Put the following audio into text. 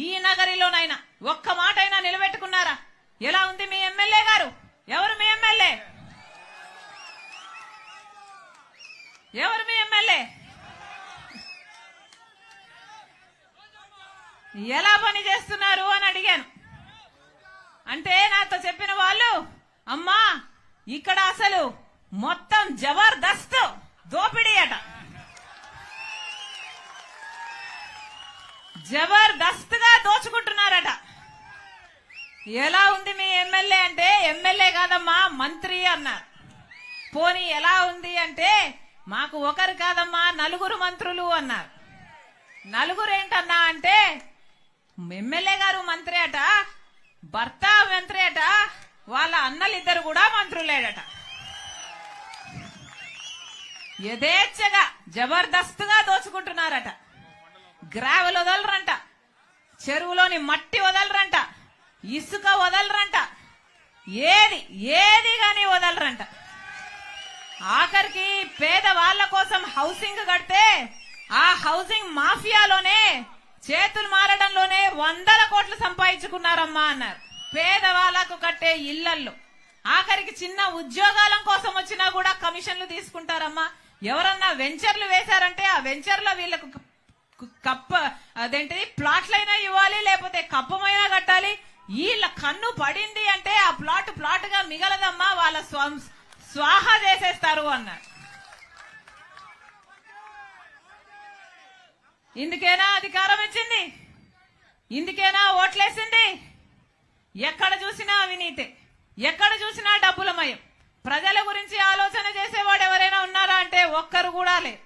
ఈ నగరిలోనైనా ఒక్క మాట అయినా నిలబెట్టుకున్నారా? ఎలా ఉంది మీ ఎమ్మెల్యే గారు? ఎవరు మీ ఎమ్మెల్యే? ఎవరు మీ ఎమ్మెల్యే? ఎలా పని చేస్తున్నారు అని అడిగాను. అంటే నాతో చెప్పిన వాళ్ళు, అమ్మా ఇక్కడ అసలు మొత్తం జబర్దస్త్ దోపిడీ అట, జబర్దస్త్ గా దోచుకుంటున్నారట. ఎలా ఉంది మీ ఎమ్మెల్యే అంటే, ఎమ్మెల్యే కాదమ్మా మంత్రి అన్నారు. పోనీ ఎలా ఉంది అంటే, మాకు ఒకరు కాదమ్మా నలుగురు మంత్రులు అన్నారు. నలుగురు ఏంటన్నా అంటే, ఎమ్మెల్యే గారు మంత్రి అట, భర్త మంత్రి అట, వాళ్ళ అన్నలిద్దరు కూడా మంత్రులేడట. యథేచ్ఛగా జబర్దస్త్ గా దోచుకుంటున్నారట. గ్రావెల్ వదలరంట, చెరువులోని మట్టి వదలరంట, ఇసుక వదలరంట, ఏది గాని వదలరంట. ఆఖరికి పేద వాళ్ళ కోసం హౌసింగ్ కడితే ఆ హౌసింగ్ మాఫియాలోనే చేతులు మారడంలోనే 100 కోట్లు సంపాదించుకున్నారమ్మా అన్నారు. పేదవాళ్లకు కట్టే ఇళ్లల్లో ఆఖరికి చిన్న ఉద్యోగాల కోసం వచ్చినా కూడా కమిషన్లు తీసుకుంటారమ్మా. ఎవరన్నా వెంచర్లు వేశారంటే ఆ వెంచర్లో వీళ్లకు అదేంటిది ప్లాట్లైనా ఇవ్వాలి, లేకపోతే కప్పమైనా కట్టాలి. వీళ్ళ కన్ను పడింది అంటే ఆ ప్లాట్ గా మిగలదమ్మా, వాళ్ళ స్వాహా చేసేస్తారు అన్నారు. ఇందుకేనా అధికారం ఇచ్చింది? ఇందుకేనా ఓట్లేసింది? ఎక్కడ చూసినా అవినీతి, ఎక్కడ చూసినా డబ్బులమయం. ప్రజల గురించి ఆలోచన చేసేవాడు ఎవరైనా ఉన్నారా అంటే ఒక్కరు కూడా లేదు.